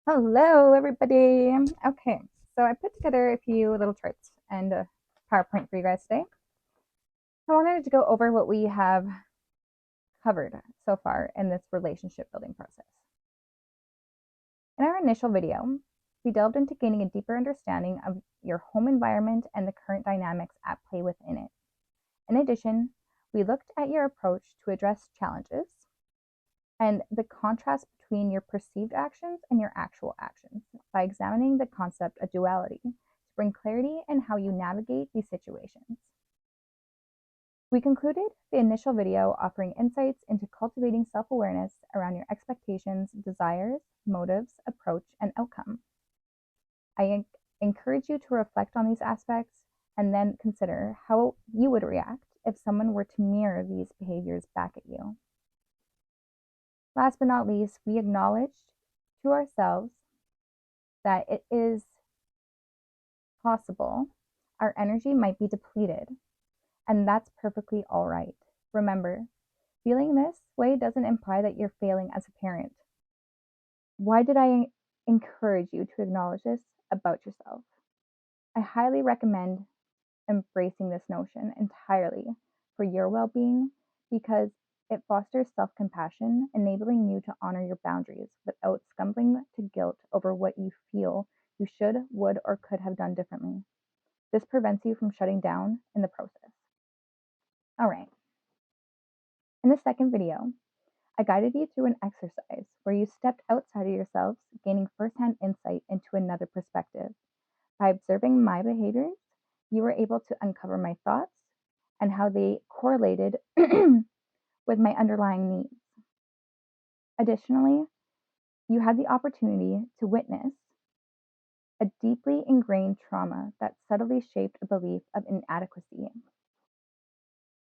Hello, everybody. Okay, so I put together a few little charts and a PowerPoint for you guys today. I wanted to go over what we have covered so far in this relationship building process. In our initial video, we delved into gaining a deeper understanding of your home environment and the current dynamics at play within it. In addition, we looked at your approach to address challenges and the contrast between your perceived actions and your actual actions by examining the concept of duality to bring clarity in how you navigate these situations. We concluded the initial video offering insights into cultivating self-awareness around your expectations, desires, motives, approach, and outcome. I encourage you to reflect on these aspects and then consider how you would react if someone were to mirror these behaviors back at you. Last but not least, we acknowledged to ourselves that it is possible our energy might be depleted, and that's perfectly all right. Remember, feeling this way doesn't imply that you're failing as a parent. Why did I encourage you to acknowledge this about yourself? I highly recommend embracing this notion entirely for your well being because it fosters self compassion, enabling you to honor your boundaries without succumbing to guilt over what you feel you should, would, or could have done differently. This prevents you from shutting down in the process. All right. In the second video, I guided you through an exercise where you stepped outside of yourselves, gaining firsthand insight into another perspective. By observing my behaviors, you were able to uncover my thoughts and how they correlated with my underlying needs. Additionally, you had the opportunity to witness a deeply ingrained trauma that subtly shaped a belief of inadequacy,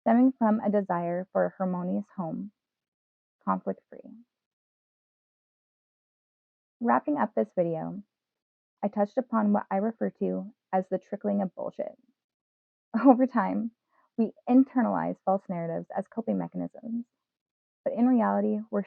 stemming from a desire for a harmonious home, conflict free. Wrapping up this video, I touched upon what I refer to as the trickling of bullshit. Over time, we internalize false narratives as coping mechanisms, but in reality, we're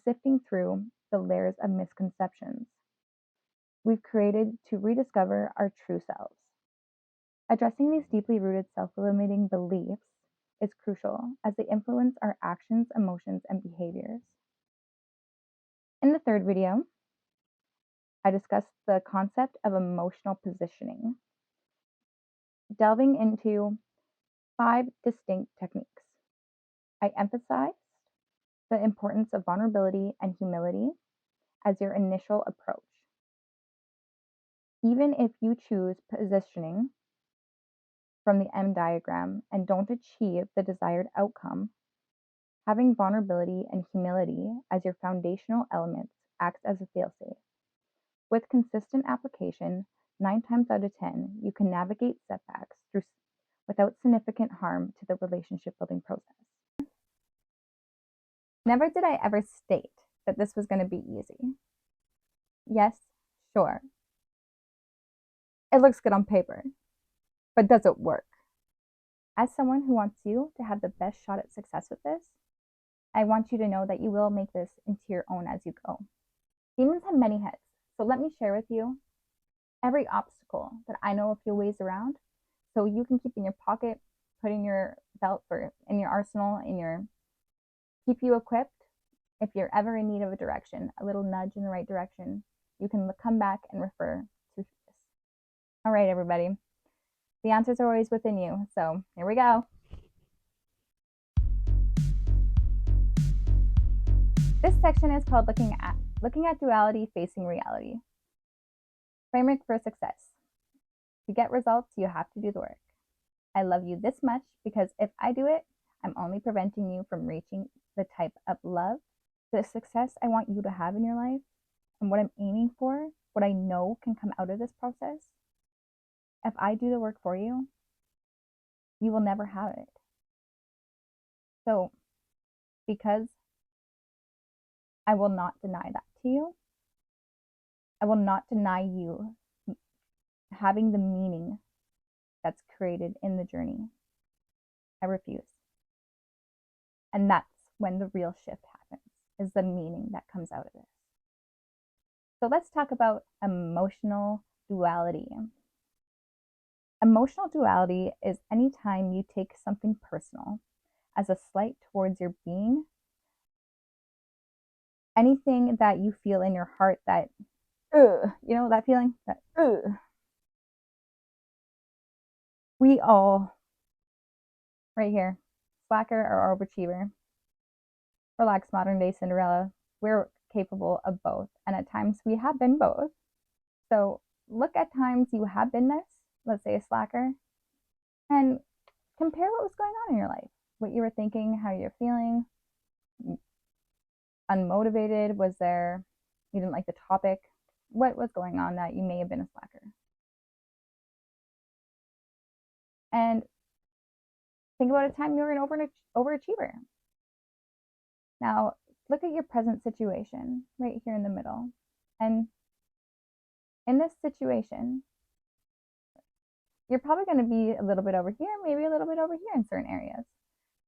sifting through the layers of misconceptions we've created to rediscover our true selves. Addressing these deeply rooted self-limiting beliefs is crucial as they influence our actions, emotions, and behaviors. In the third video, I discussed the concept of emotional positioning, delving into 5 distinct techniques. I emphasized the importance of vulnerability and humility as your initial approach. Even if you choose positioning from the M diagram and don't achieve the desired outcome, having vulnerability and humility as your foundational elements acts as a failsafe. With consistent application, 9 times out of 10, you can navigate setbacks without significant harm to the relationship building process. Never did I ever state that this was going to be easy. Yes, sure. It looks good on paper, but does it work? As someone who wants you to have the best shot at success with this, I want you to know that you will make this into your own as you go. Demons have many heads, so let me share with you every obstacle that I know a few ways around so you can keep in your pocket, put in your belt for in your arsenal, keep you equipped. If you're ever in need of a direction, a little nudge in the right direction, you can come back and refer to this. All right, everybody. The answers are always within you, so here we go. This section is called looking at duality facing reality. Framework for success. To get results, you have to do the work. I love you this much because if I do it, I'm only preventing you from reaching the type of love, the success I want you to have in your life, and what I'm aiming for, what I know can come out of this process. If I do the work for you, you will never have it. So, because I will not deny that to you, I will not deny you having the meaning that's created in the journey. I refuse. And that's when the real shift happens, is the meaning that comes out of it. So let's talk about emotional duality. Emotional duality is any time you take something personal as a slight towards your being, anything that you feel in your heart that, you know, that feeling, that, we all, right here, slacker or overachiever, relaxed modern day Cinderella, we're capable of both. And at times we have been both. So look at times you have been this, let's say a slacker, and compare what was going on in your life, what you were thinking, how you're feeling. Unmotivated? Was there, you didn't like the topic? What was going on that you may have been a slacker? And think about a time you were an overachiever. Now, look at your present situation right here in the middle. And in this situation, you're probably going to be a little bit over here, maybe a little bit over here in certain areas.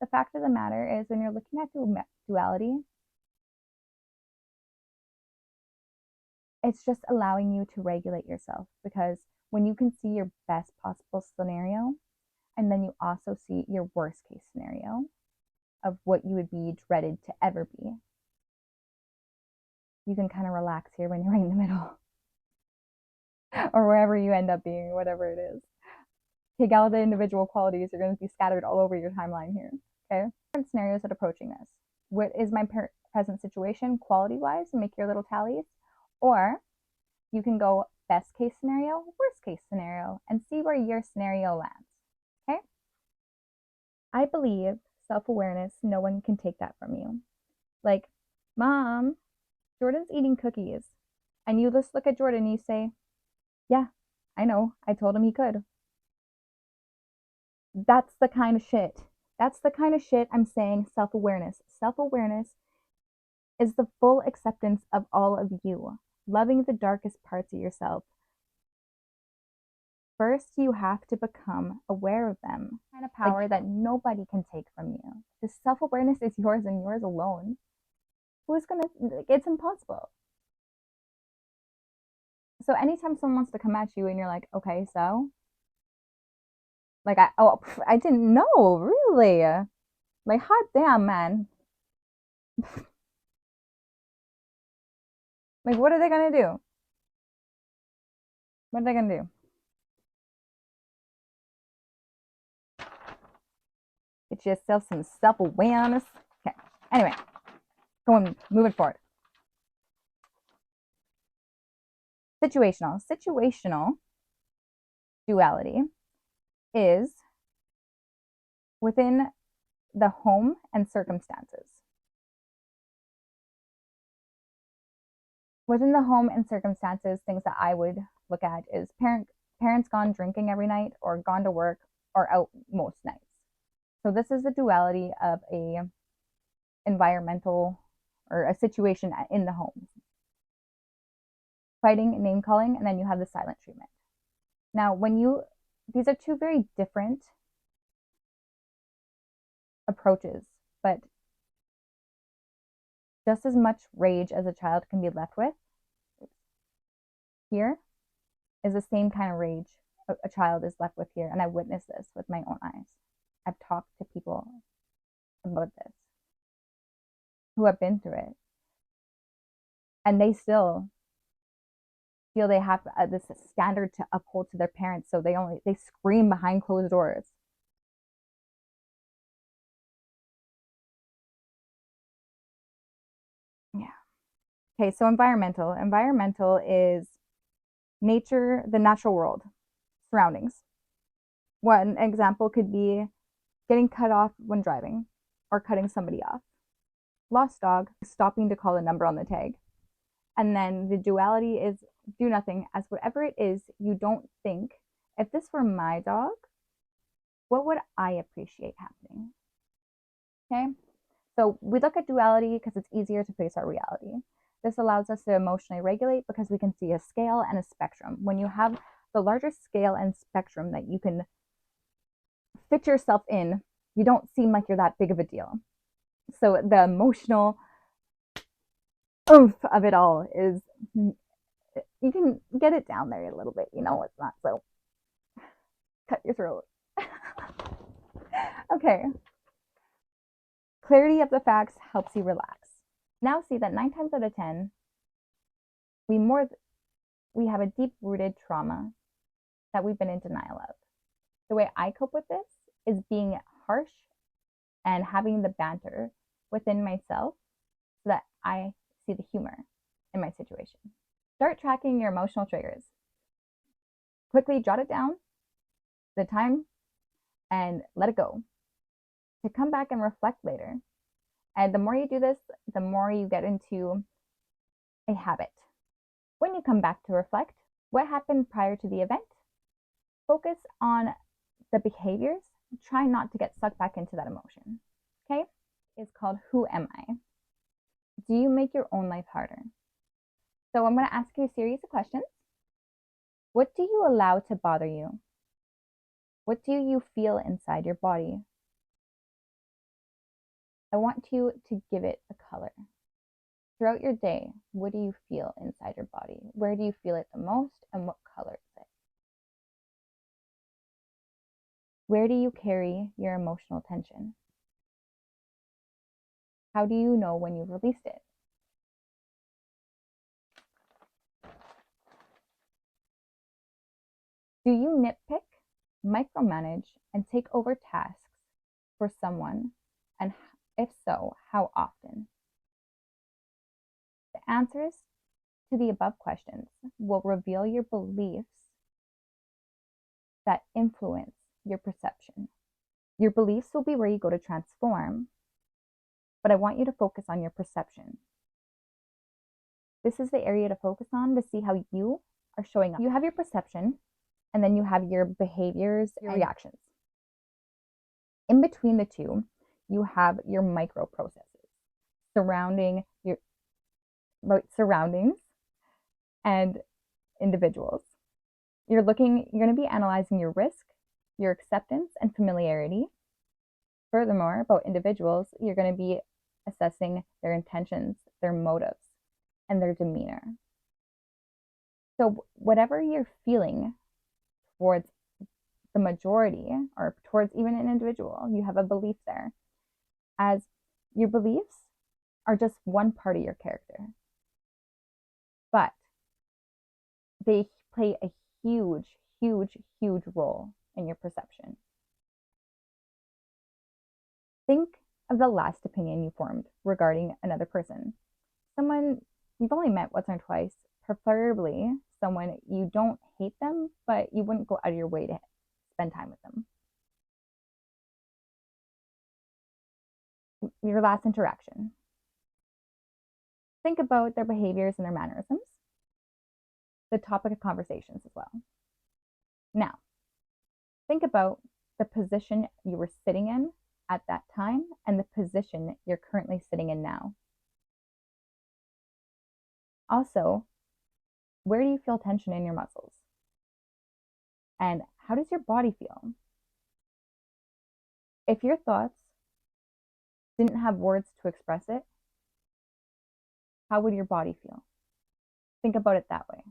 The fact of the matter is, when you're looking at duality, it's just allowing you to regulate yourself, because when you can see your best possible scenario, and then you also see your worst case scenario of what you would be dreaded to ever be, you can kind of relax here when you're right in the middle or wherever you end up being, whatever it is. Take out the individual qualities, you're going to be scattered all over your timeline here. Okay, different scenarios at approaching this. What is my present situation quality wise, and make your little tallies? Or you can go best case scenario, worst case scenario, and see where your scenario lands. Okay, I believe self-awareness, no one can take that from you. Like, Mom, Jordan's eating cookies. And you just look at Jordan and you say, yeah, I know, I told him he could. That's the kind of shit. That's the kind of shit I'm saying. Self-awareness. Self-awareness is the full acceptance of all of you, loving the darkest parts of yourself. First, you have to become aware of them. Kind of power that nobody can take from you. This self-awareness is yours and yours alone. Who's gonna, it's impossible. So anytime someone wants to come at you and you're like, okay, so, like, I didn't know, really? Like, hot damn, man. Like, what are they gonna do? What are they gonna do? Get yourself some self-awareness. Okay, anyway, moving forward. Situational duality is within the home and circumstances. Within the home and circumstances, things that I would look at is parents gone drinking every night, or gone to work, or out most nights. So this is the duality of a environmental or a situation in the home. Fighting, name calling, and then you have the silent treatment. Now, these are two very different approaches, but just as much rage as a child can be left with here is the same kind of rage a child is left with here. And I witnessed this with my own eyes. I've talked to people about this who have been through it, and they still feel they have this standard to uphold to their parents, so they scream behind closed doors. Yeah. Okay, so environmental is nature, the natural world, surroundings. One example could be getting cut off when driving, or cutting somebody off. Lost dog, stopping to call a number on the tag. And then the duality is do nothing, as whatever it is you don't think, if this were my dog, what would I appreciate happening? Okay, so we look at duality because it's easier to face our reality. This allows us to emotionally regulate because we can see a scale and a spectrum. When you have the larger scale and spectrum that you can fit yourself in, you don't seem like you're that big of a deal. So the emotional oomph of it all is You can get it down there a little bit, you know, it's not so cut your throat. Okay. Clarity of the facts helps you relax. Now see that 9 times out of 10, we have a deep-rooted trauma that we've been in denial of. The way I cope with this is being harsh and having the banter within myself so that I see the humor in my situation. Start tracking your emotional triggers. Quickly jot it down, the time, and let it go. To come back and reflect later. And the more you do this, the more you get into a habit. When you come back to reflect, what happened prior to the event? Focus on the behaviors. Try not to get sucked back into that emotion. Okay? It's called Who Am I? Do you make your own life harder? So I'm going to ask you a series of questions. What do you allow to bother you? What do you feel inside your body? I want you to give it a color. Throughout your day, what do you feel inside your body? Where do you feel it the most, and what color is it? Where do you carry your emotional tension? How do you know when you've released it? Do you nitpick, micromanage, and take over tasks for someone? And if so, how often? The answers to the above questions will reveal your beliefs that influence your perception. Your beliefs will be where you go to transform, but I want you to focus on your perception. This is the area to focus on to see how you are showing up. You have your perception, and then you have your behaviors, your reactions. In between the two, you have your micro processes surrounding your surroundings and individuals. You're going to be analyzing your risk, your acceptance, and familiarity. Furthermore, about individuals, you're going to be assessing their intentions, their motives, and their demeanor. So whatever you're feeling towards the majority or towards even an individual, you have a belief there, as your beliefs are just one part of your character, but they play a huge, huge, huge role in your perception. Think of the last opinion you formed regarding another person. Someone you've only met once or twice, preferably someone you don't hate them, but you wouldn't go out of your way to spend time with them. Your last interaction. Think about their behaviors and their mannerisms, the topic of conversations as well. Now, think about the position you were sitting in at that time and the position you're currently sitting in now. Also, where do you feel tension in your muscles? And how does your body feel? If your thoughts didn't have words to express it, how would your body feel? Think about it that way.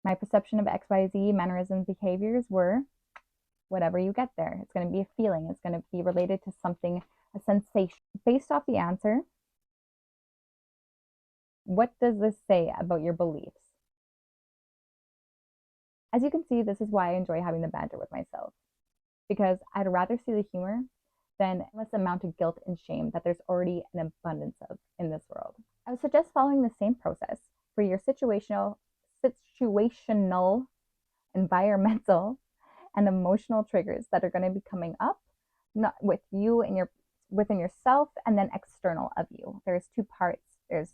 My perception of XYZ mannerisms, behaviors were whatever you get there. It's going to be a feeling. It's going to be related to something, a sensation. Based off the answer, what does this say about your beliefs? As you can see, this is why I enjoy having the banter with myself, because I'd rather see the humor than less amount of guilt and shame that there's already an abundance of in this world. I would suggest following the same process for your situational, environmental, and emotional triggers that are going to be coming up, not with you and within yourself, and then external of you. There's two parts. There's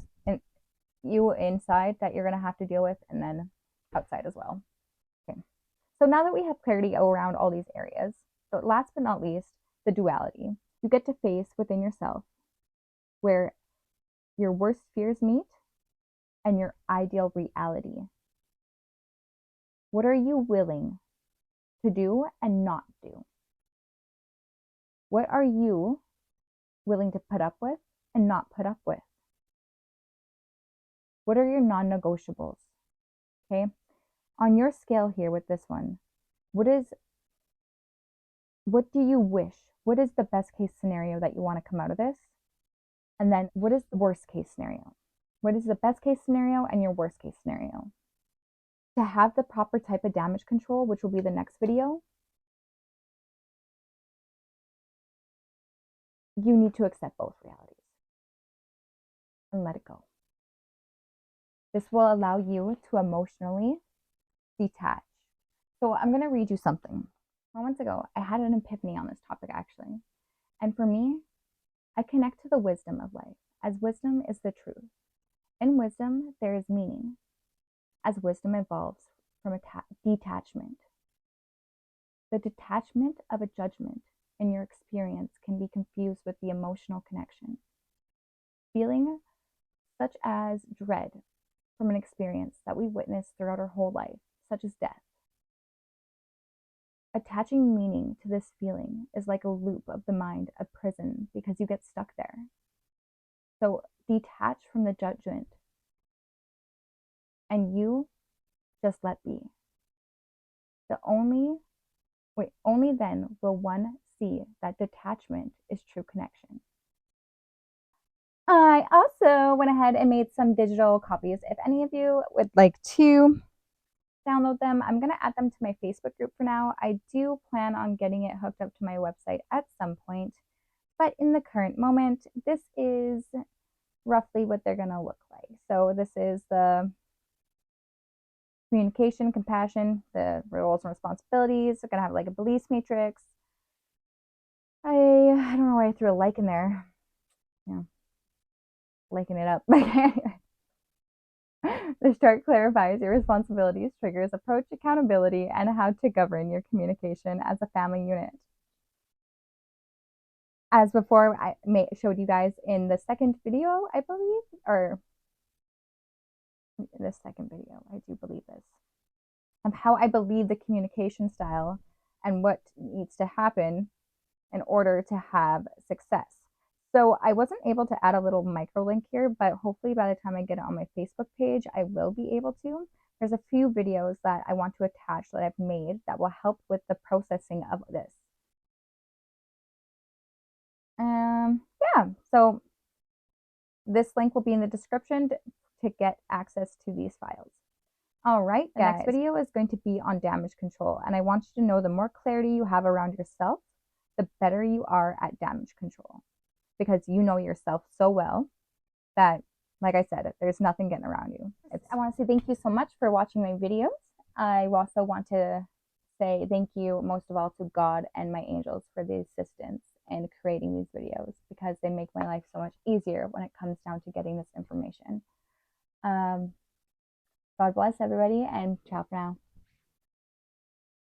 you inside that you're going to have to deal with, and then outside as well. Okay. So now that we have clarity around all these areas, but last but not least, the duality. You get to face within yourself where your worst fears meet and your ideal reality. What are you willing to do and not do? What are you willing to put up with and not put up with? What are your non-negotiables? Okay. On your scale here with this one, what do you wish? What is the best case scenario that you want to come out of this? And then what is the worst case scenario? What is the best case scenario and your worst case scenario? To have the proper type of damage control, which will be the next video, you need to accept both realities and let it go. This will allow you to emotionally detach. So I'm going to read you something. Moments ago, I had an epiphany on this topic actually. And for me, I connect to the wisdom of life, as wisdom is the truth. In wisdom, there is meaning, as wisdom evolves from a detachment. The detachment of a judgment in your experience can be confused with the emotional connection. Feeling such as dread from an experience that we witness throughout our whole life, such as death. Attaching meaning to this feeling is like a loop of the mind, a prison, because you get stuck there. So detach from the judgment and you just let be. Only then will one see that detachment is true connection. I also went ahead and made some digital copies. If any of you would like to download them, I'm going to add them to my Facebook group for now. I do plan on getting it hooked up to my website at some point, but in the current moment, this is roughly what they're going to look like. So this is the communication, compassion, the roles and responsibilities. We're going to have like a beliefs matrix. I don't know why I threw a like in there. Yeah, liking it up. This chart clarifies your responsibilities, triggers, approach, accountability, and how to govern your communication as a family unit. As before, I showed you guys in the second video, I believe, or the second video, I do believe this, of how I believe the communication style and what needs to happen in order to have success. So I wasn't able to add a little micro link here, but hopefully by the time I get it on my Facebook page, I will be able to. There's a few videos that I want to attach that I've made that will help with the processing of this. Yeah, so this link will be in the description to get access to these files. All right, the next video is going to be on damage control, and I want you to know the more clarity you have around yourself, the better you are at damage control, because you know yourself so well that, like I said, there's nothing getting around you. I want to say thank you so much for watching my videos. I also want to say thank you most of all to God and my angels for the assistance in creating these videos, because they make my life so much easier when it comes down to getting this information. God bless everybody, and ciao for now.